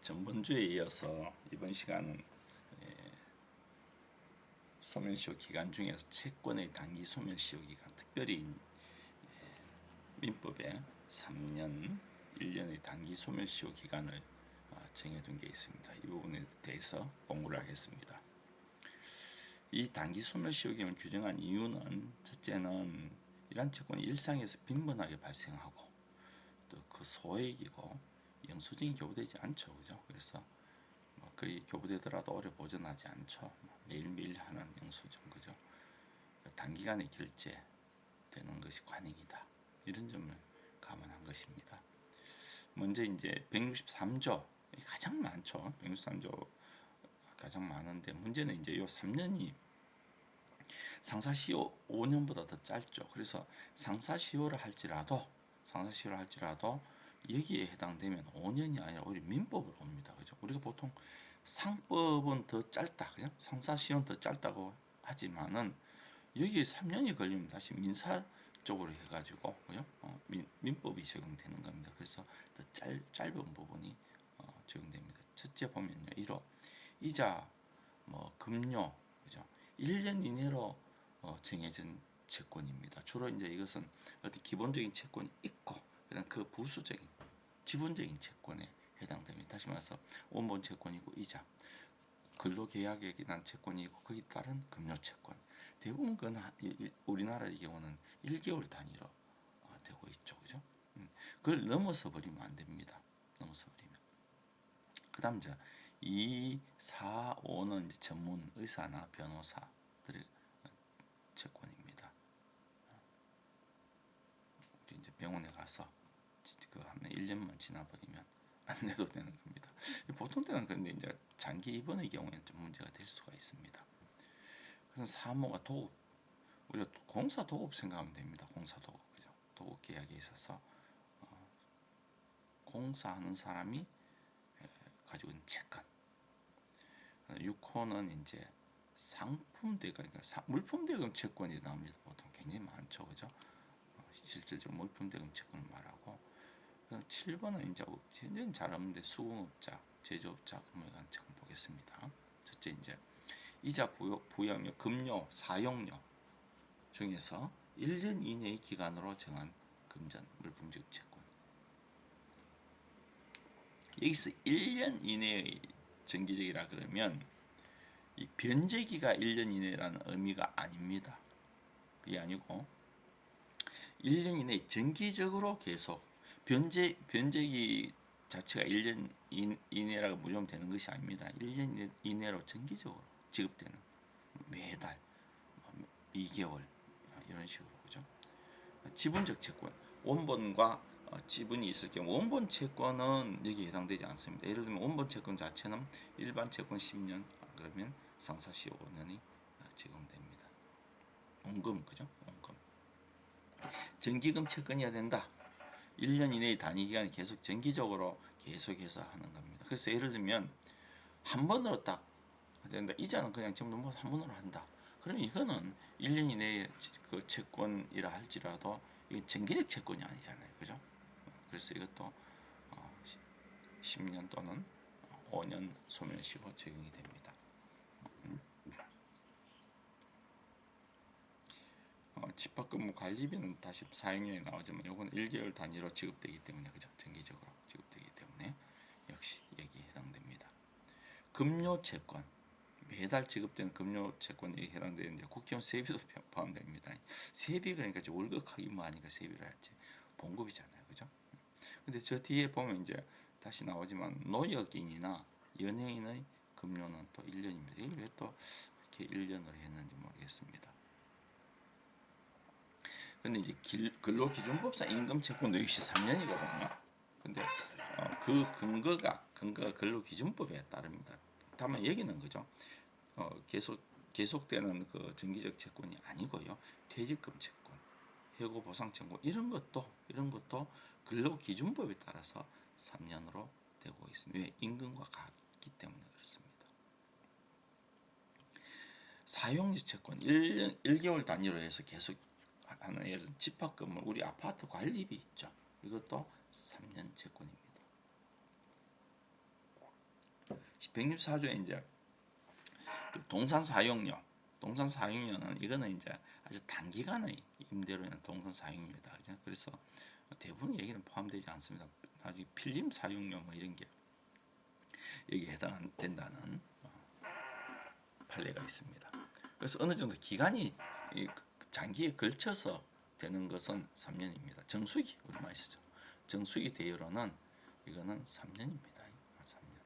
전번주에 이어서 이번 시간은 소멸시효 기간 중에서 채권의 단기 소멸시효 기간, 특별히 민법에 3년, 1년의 단기 소멸시효 기간을 정해둔 게 있습니다. 이 부분에 대해서 공부를 하겠습니다. 이 단기 소멸시효 기간을 규정한 이유는 첫째는 이러한 채권이 일상에서 빈번하게 발생하고 또 그 소액이고 영수증이 교부되지 않죠. 그죠? 그래서 거의 교부되더라도 오래 보존하지 않죠. 매일매일 하는 영수증, 그죠? 단기간에 결제되는 것이 관행이다. 이런 점을 감안한 것입니다. 먼저 이제 163조 가장 많죠. 163조 가장 많은데 문제는 이제 요 3년이 상사시효 5년보다 더 짧죠. 그래서 상사시효를 할지라도 여기에 해당되면 5년이 아니라 오히려 민법으로 옵니다. 그죠? 우리가 보통 상법은 더 짧다, 그죠? 상사시효는 더 짧다고 하지만은 여기에 3년이 걸리면 다시 민사 쪽으로 해가지고, 그죠? 민법이 적용되는 겁니다. 그래서 더 짧은 부분이 적용됩니다. 첫째 보면요, 1호 이자, 금료, 그죠? 1년 이내로 정해진 채권입니다. 주로 이제 이것은 어떤 기본적인 채권이 있고 그냥 그 부수적인 지분적인 채권에 해당됩니다. 다시 말해서 원본 채권이고 이자, 근로계약에 대한 채권이고 거기에 따른 금료채권. 대부분 우리나라의 경우는 1개월 단위로 되고 있죠. 그죠? 그걸 넘어서 버리면 안 됩니다. 넘어서 버리면. 그 다음 이제 2, 4, 5는 이제 전문 의사나 변호사들의 채권입니다. 우리 이제 병원에 가서 한 1년만 지나버리면 안 내도 되는 겁니다. 보통 때는 그런데 이제 장기 입원의 경우에는 좀 문제가 될 수가 있습니다. 그래서 3호가 도급, 우리가 공사 도급 생각하면 됩니다. 공사 도급, 그죠? 도급 계약에 있어서 공사하는 사람이 가지고 있는 채권. 6호는 이제 상품 대금, 그러니까 물품 대금 채권이 나옵니다. 보통 굉장히 많죠, 그죠? 실질적으로 물품 대금 채권을 말하고. 7번은 이제 현재는 잘 없는데 수공업자, 제조업자 의무에 관한 채권 보겠습니다. 첫째 이제 이자 부여료, 금료, 사용료 중에서 1년 이내의 기간으로 정한 금전 물품지급 채권. 여기서 1년 이내의 정기적이라 그러면 이 변제기가 1년 이내라는 의미가 아닙니다. 그게 아니고 1년 이내 정기적으로 계속 변제기 자체가 1년 이내라고 무조건 되는 것이 아닙니다. 1년 이내로 정기적으로 지급되는 매달 2개월 이런 식으로, 그죠? 지분적 채권, 원본과 지분이 있을 경우 원본 채권은 여기에 해당되지 않습니다. 예를 들면 원본 채권 자체는 일반 채권 10년, 그러면 상사시효 5년이 적용됩니다. 원금, 그죠? 원금. 정기금 채권이어야 된다. 1년 이내의 단위 기간이 계속 정기적으로 계속해서 하는 겁니다. 그래서 예를 들면 한 번으로 딱 된다. 이자는 그냥 전부 한 번으로 한다. 그러면 이거는 1년 이내의 그 채권이라 할지라도 이건 정기적 채권이 아니잖아요. 그죠? 그래서 이것도 10년 또는 5년 소멸시효 적용이 됩니다. 집합근무 관리비는 다시 사용료에 나오지만 이건 1개월 단위로 지급되기 때문에, 그죠? 정기적으로 지급되기 때문에 역시 여기에 해당됩니다. 금료채권, 매달 지급되는 금료채권에 해당되는데 국회의원 세비도 포함됩니다. 세비 그러니까 월급 하기만 하니까 세비를 하지 봉급이잖아요, 그죠? 근데 저 뒤에 보면 이제 다시 나오지만 노역인이나 연예인의 금료는 또 1년입니다. 이걸 왜 또 이렇게 1년으로 했는지 모르겠습니다. 근데 이제 근로기준법상 임금채권도 역시 3년이거든요. 근데 그 근거가 근로기준법에 따릅니다. 다만 여기는 그죠? 계속되는 그 정기적 채권이 아니고요. 퇴직금 채권, 해고 보상 채권 이런 것도 근로기준법에 따라서 3년으로 되고 있습니다. 왜? 임금과 같기 때문에 그렇습니다. 사용지 채권 1개월 단위로 해서 계속 하는, 예를 들어 집합건물, 우리 아파트 관리비 있죠. 이것도 3년 채권입니다. 164조에 이제 그 동산 사용료는 이거는 이제 아주 단기간의 임대료는 동산 사용료다. 그죠? 그래서 대부분 얘기는 포함되지 않습니다. 나중에 필름 사용료 뭐 이런 게 여기에 해당된다는 판례가 있습니다. 그래서 어느 정도 기간이 장기에 걸쳐서 되는 것은 3년입니다. 정수기 우리말 쓰죠. 정수기 대여로는 이거는 3년입니다. 3년.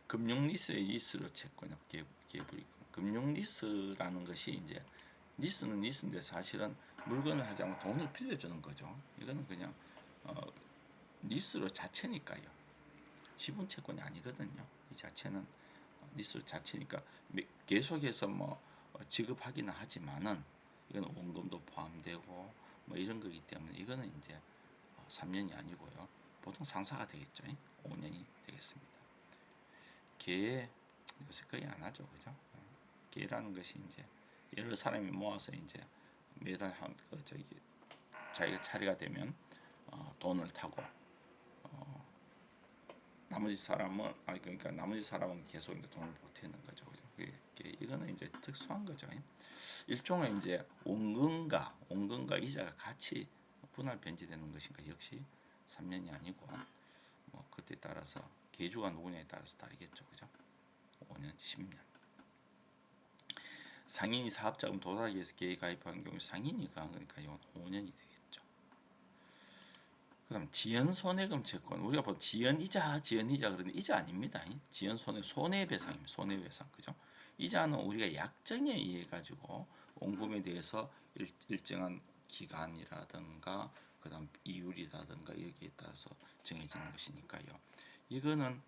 금융리스의 리스로 채권 계불이금. 금융리스라는 것이 이제 리스는 리스인데 사실은 물건을 하자면 돈을 빌려주는 거죠. 이거는 그냥 리스로 자체니까요. 지분 채권이 아니거든요. 이 자체는 리스 자체니까 계속해서 뭐 지급하기는 하지만은 이건 원금도 포함되고 뭐 이런 거기 때문에 이거는 이제 3년이 아니고요. 보통 상사가 되겠죠. 5년이 되겠습니다. 계획 요새 거의 안 하죠, 그죠? 계획이라는 것이 이제 여러 사람이 모아서 이제 매달 자기가 차례가 되면 돈을 타고 그러니까 나머지 사람은 계속 이제 돈을 보태는 거죠. 이거는 이제 특수한 거죠. 일종의 이제 원금과 이자가 같이 분할 변제되는 것인가 역시 3년이 아니고 뭐 그때 따라서 계주가 누구냐에 따라서 다르겠죠, 그죠? 5년, 10년. 상인이 사업자금 도달하기 위해서 계획 가입한 경우 상인이 가한 거니까 이건 5년이 되겠죠. 그다음 지연 손해금 채권 우리가 보면 지연이자 그러는데 이자 아닙니다. 지연 손해배상입니다. 손해배상 그죠? 이자는 우리가 약정에 의해 가지고 원금에 대해서 일정한 기간이라든가 그다음 이율이라든가 여기에 따라서 정해지는 것이니까요. 이거는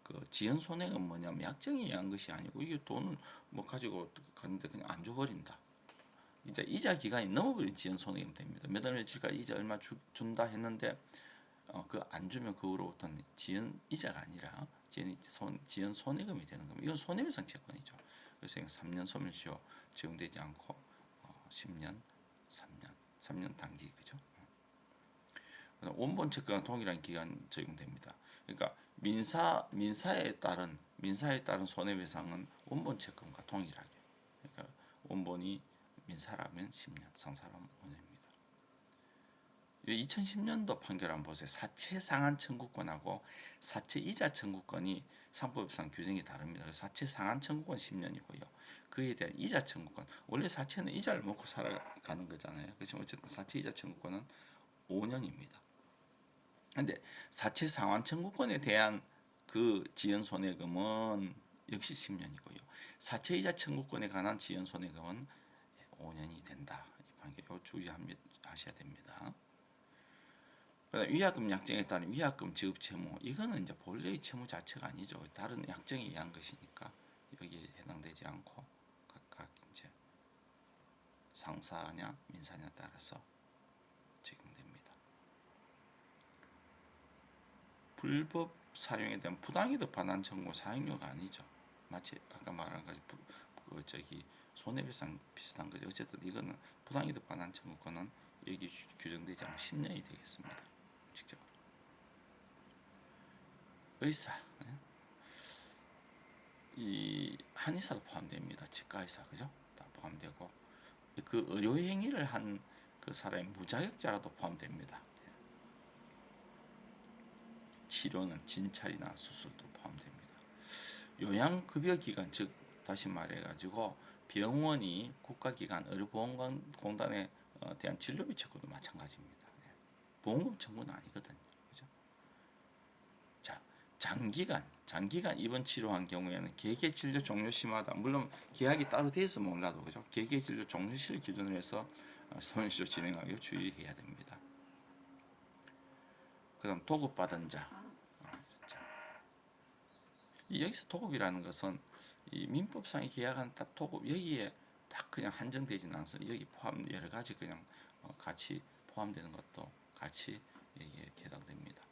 그 지연 손해는 뭐냐면 약정에 의한 것이 아니고 이게 돈을 뭐 가지고 갔는데 그냥 안 줘버린다. 이제 이자 기간이 넘어버린 지연 손해금 됩니다. 몇 월 며칠까지 이자 얼마 준다 했는데 그 안 주면 그 후로부터는 지연 이자가 아니라 지연 손해금이 되는 겁니다. 이건 손해배상 채권이죠. 그래서 3년 소멸시효 적용되지 않고 10년, 3년 단기 그죠? 원본 채권과 동일한 기간 적용됩니다. 그러니까 민사에 따른 손해배상은 원본 채권과 동일하게. 그러니까 원본이 민사라면 10년, 상사라면 5년입니다. 2010년도 판결 한번 보세요. 사채 상한 청구권하고 사채 이자 청구권이 상법상 규정이 다릅니다. 사채 상한 청구권 10년이고요. 그에 대한 이자 청구권, 원래 사채는 이자를 먹고 살아가는 거잖아요. 그렇지만 어쨌든 사채 이자 청구권은 5년입니다. 근데 사채 상환 청구권에 대한 그 지연 손해금은 역시 10년이고요. 사채 이자 청구권에 관한 지연 손해금은 5년이 된다. 이 판결 주의하셔야 됩니다. 위약금 약정에 따른 위약금 지급 채무 이거는 이제 본래의 채무 자체가 아니죠. 다른 약정에 의한 것이니까 여기에 해당되지 않고 각각 이제 상사냐 민사냐 따라서 적용됩니다. 불법 사용에 대한 부당이득 반환 청구 사용료가 아니죠. 마치 아까 말한 것이 손해배상 비슷한 거죠. 어쨌든 이거는 부당이득 반환 청구권은 여기 규정되지 않고 10년이 되겠습니다. 직접. 의사, 이 한의사도 포함됩니다. 치과의사 그죠? 다 포함되고 그 의료 행위를 한 그 사람의 무자격자라도 포함됩니다. 치료는 진찰이나 수술도 포함됩니다. 요양급여기관 즉 다시 말해가지고 병원이 국가기관 의료보험공단에 대한 진료비 청구도 마찬가지입니다. 보험금 청구는 아니거든요. 그죠? 자, 장기간 입원 치료한 경우에는 개개 진료 종료 시마다 물론 계약이 따로 돼 있으면 몰라도 그죠? 개개 진료 종료 시를 기준으로 해서 소멸시효 진행하기 주의해야 됩니다. 그다음 도급받은 자. 여기서 도급이라는 것은 이 민법상의 계약한 딱 도급 여기에 딱 그냥 한정되지는 않습니다. 여기 포함 여러 가지 그냥 같이 포함되는 것도 같이 여기에 해당됩니다.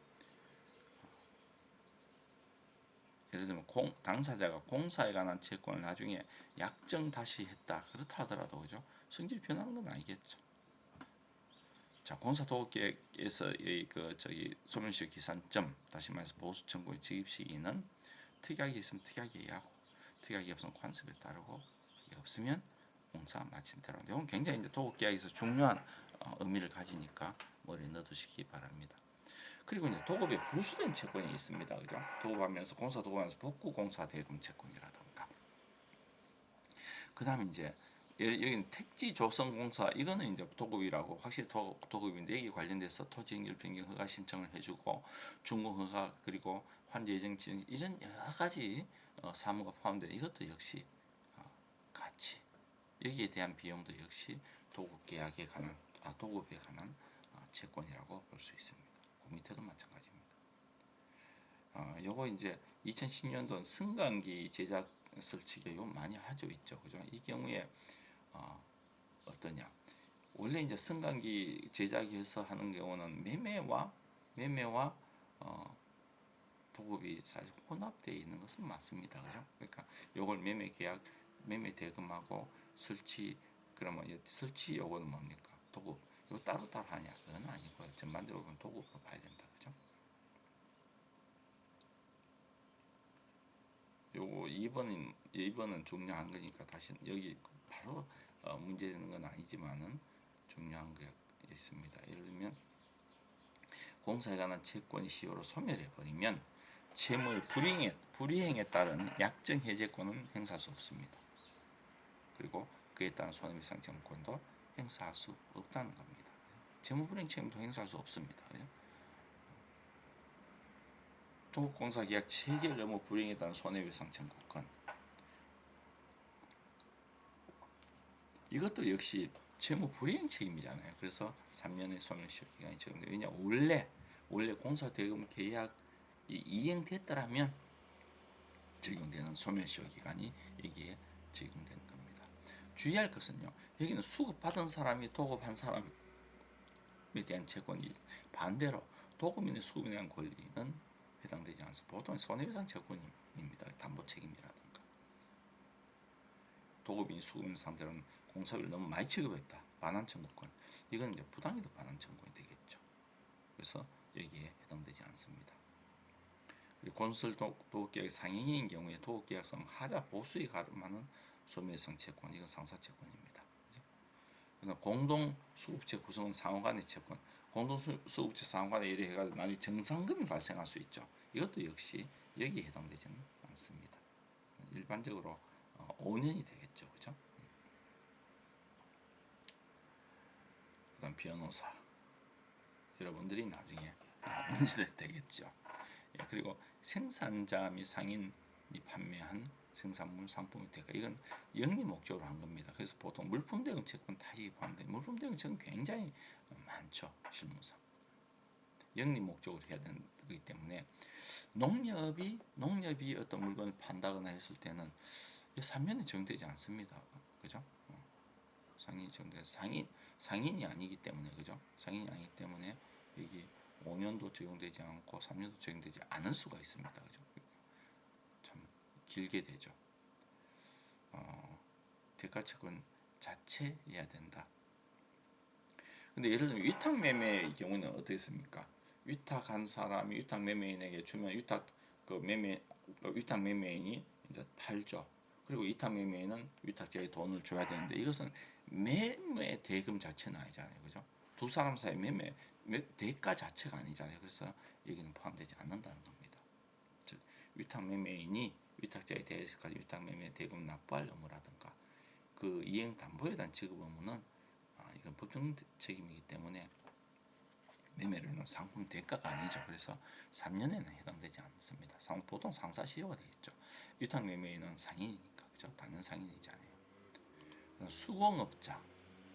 예를 들면 당사자가 공사에 관한 채권을 나중에 약정 다시 했다 그렇다 하더라도 그죠? 성질이 변하는 건 아니겠죠. 자, 공사 도급계획에서 저기 소멸시효 기산점, 다시 말해서 보수 청구의 지급 시기는 특약이 있으면 특약에 의하고, 특약이 없으면 관습에 따르고, 이게 없으면 공사 마친 대로. 이건 굉장히 이제 도급계약에서 중요한 의미를 가지니까 머리에 넣어두시기 바랍니다. 그리고 이제 도급에 부수된 채권이 있습니다. 그죠? 도급하면서 공사 도급하면서 복구 공사 대금 채권이라든가. 그다음에 이제 여기는 택지 조성 공사, 이거는 이제 도급이라고 확실히 도급인데, 여기 관련돼서 토지 연결 변경 허가 신청을 해주고 준공 허가, 그리고 환지 예정 진행, 이런 여러 가지 사무가 포함되어, 이것도 역시 같이 여기에 대한 비용도 역시 도급에 관한 채권이라고 볼 수 있습니다. 그 밑에도 마찬가지입니다. 요거 이제 2010년도 승강기 제작 설치계 요 많이 하죠 있죠, 그죠? 이 경우에 어떠냐? 원래 이제 승강기 제작해서 하는 경우는 매매와 도급이 사실 혼합되어 있는 것은 맞습니다, 그죠? 그러니까 요걸 매매 대금하고 설치, 그러면 설치 요거는 뭡니까? 도급 요 따로따로 하냐? 그건 아니고요. 전반적으로 보면 도급으로 봐야 된다, 그죠? 요거 2번은 중요한 거니까 다시 여기 바로 문제되는 건 아니지만은 중요한 게 있습니다. 예를 들면 공사에 관한 채권이 시효로 소멸해 버리면 채무의 불이행에 따른 약정 해제권은 행사할 수 없습니다. 그리고 그에 따른 손해배상 청구권도 행사할 수 없다는 겁니다. 채무 불이행 책임도 행사할 수 없습니다. 도급공사 계약 체결 의무 불이행에 따른 손해배상 청구권, 이것도 역시 채무 불이행 책임이잖아요. 그래서 3년의 소멸시효 기간이 적용돼요. 왜냐, 원래 공사 대금 계약이 이행됐더라면 적용되는 소멸시효 기간이 여기에 적용되는 겁니다. 주의할 것은요, 여기는 수급받은 사람이 도급한 사람에 대한 채권이, 반대로 도급인의 수급에 대한 권리는 해당되지 않습니다. 보통 손해배상 채권입니다. 담보 책임이라든가. 도급인이 수급인 상대로는 공사비를 너무 많이 지급했다, 반환 청구권, 이건 이제 부당이득 반환 청구권이 되겠죠. 그래서 여기에 해당되지 않습니다. 그리고 건설 도급계약 상행인 경우에 도급계약성 하자 보수에 가름하는 소멸성 채권, 이건 상사채권입니다. 공동 수급체 구성은 상호간의 채권, 공동 수급체 상호간에 이래 해가지고 나중에 정상금이 발생할 수 있죠. 이것도 역시 여기에 해당되지는 않습니다. 일반적으로 5년이 되겠죠, 그죠? 그다음 변호사, 여러분들이 나중에 문제될 되겠죠. 그리고 생산자 및 상인이 판매한 생산물 상품의 대가, 이건 영리 목적으로 한 겁니다. 그래서 보통 물품 대금 채권 타입이 포함돼, 물품 대금 채권 굉장히 많죠, 실무상. 영리 목적으로 해야 되기 때문에 농협이 어떤 물건을 판다거나 했을 때는 3년에 적용되지 않습니다. 그죠? 상인이 적용돼, 상인이 아니기 때문에, 그죠? 상인이 아니기 때문에 여기 5년도 적용되지 않고 3년도 적용되지 않을 수가 있습니다. 그죠? 참 길게 되죠. 대가채권 자체해야 된다. 근데 예를 들면 위탁 매매의 경우는 어떻습니까? 위탁한 사람이 위탁 매매인에게 주면 위탁 매매인이 이제 팔죠. 그리고 위탁 매매인은 위탁자에게 돈을 줘야 되는데, 이것은 매매 대금 자체는 아니잖아요, 그죠? 두 사람 사이 매매 대가 자체가 아니잖아요. 그래서 여기는 포함되지 않는다는 겁니다. 즉 위탁 매매인이 위탁자에 대해서까지 위탁 매매 대금 납부할 의무라든가 그 이행 담보에 대한 지급 의무는 이건 법정 책임이기 때문에 매매로 인한 상품 대가가 아니죠. 그래서 3년에는 해당되지 않습니다. 보통 상사시효가 되겠죠. 위탁 매매인은 상인이니까, 그죠? 당연 상인이잖아요. 수공업자,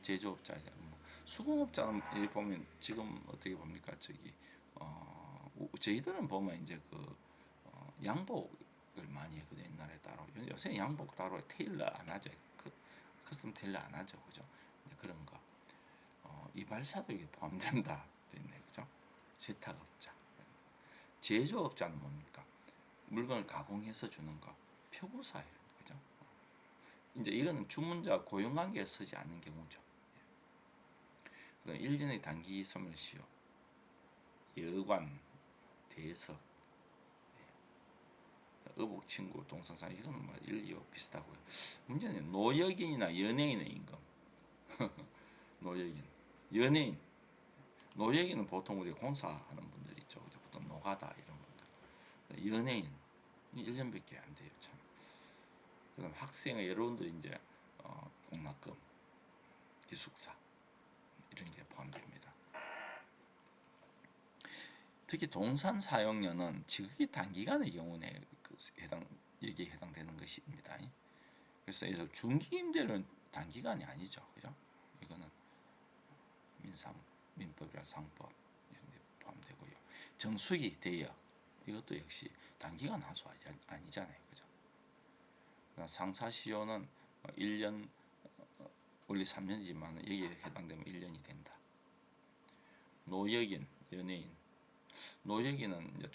제조업자에 대한 수공업자는 보면 지금 어떻게 봅니까? 저희들은 보면 이제 양복을 많이 했거든요. 옛날에 따로. 요새 양복 따로 테일러 안 하죠. 커스텀 테일러 안 하죠, 그죠? 그런 거. 이발사도 이게 포함된다 돼 있네, 그죠? 세탁업자. 제조업자는 뭡니까? 물건을 가공해서 주는 거, 표구사예요, 그죠? 이제 이거는 주문자 고용관계에 서지 않는 경우죠. 그다음 1년의 단기 소멸시효, 여관, 대석, 의복, 친구, 동성상 이건 뭐 일리와 비슷하고요. 문제는 노역인이나 연예인의 임금. 노역인, 연예인, 노역인은 보통 우리 공사하는 분들 있죠. 보통 노가다 이런 분들. 연예인 1년밖에 안 돼요. 참. 그다음 학생의 여러분들 이제 공납금, 기숙사 이런 게 포함됩니다. 특히 동산 사용료는 지극히 단기간의 경우에 여기에 해당되는 것입니다. 그래서 중기 임대료는 단기간이 아니죠, 그죠? 이거는 민법이나 상법 이런 데 포함되고요. 정수기, 대여 이것도 역시 단기간 하수 아니잖아요, 그죠? 상사시효는 1년 원래 3년이지만 여기에 해당되면 1년이 된다. 노역인, 연예인, 노역인은 이제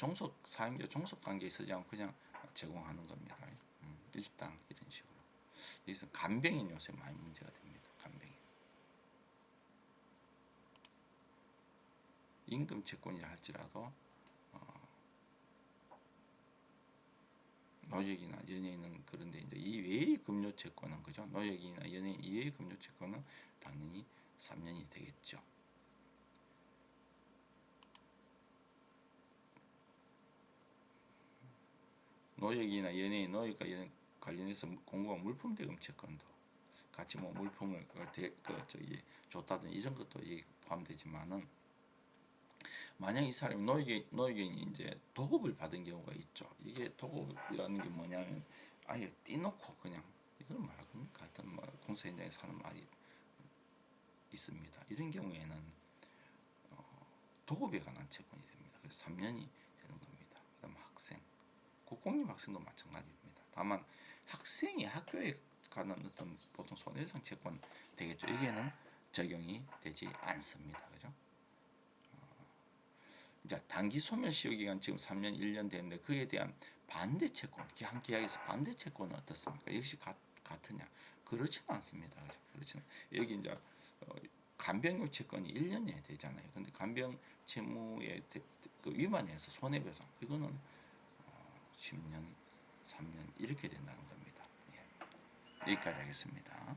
사용자 종속 관계에 서지 않고 그냥 제공하는 겁니다. 일당 이런 식으로. 여기서 간병인 요새 많이 문제가 됩니다. 간병인. 임금 채권이라 할지라도 노역이나 연예인은 그런데 이제 이 외의 급료 채권은 그죠? 노역이나 연예인 이외의 급료 채권은 당연히 3년이 되겠죠. 노역이나 연예인, 노역과 관련해서 공공한 물품 대금 채권도 같이 뭐 물품을 줬다든 이런 것도 포함되지만은 만약 이 사람이 노역인이 이제 도급을 받은 경우가 있죠. 이게 도급이라는 게 뭐냐면 아예 떼놓고 그냥 이걸 말할 겁니까? 하여튼 뭐 공사 현장에서 하는 말이 있습니다. 이런 경우에는 도급에 관한 채권이 됩니다. 그래서 3년이 되는 겁니다. 그다음 학생, 국공립 학생도 마찬가지입니다. 다만 학생이 학교에 가는 어떤 보통 손해배상 채권 되겠죠. 여기에는 적용이 되지 않습니다. 그죠? 이제 단기 소멸시효 기간 지금 3년, 1년 됐는데 그에 대한 반대 채권, 한 계약에서 반대 채권은 어떻습니까? 역시 같으냐? 그렇지는 않습니다. 그죠? 그렇지는 여기 이제 간병료 채권이 1년에 되잖아요. 근데 간병 채무의 그 위반해서 손해배상 이거는 10년, 3년 이렇게 된다는 겁니다. 예. 여기까지 하겠습니다.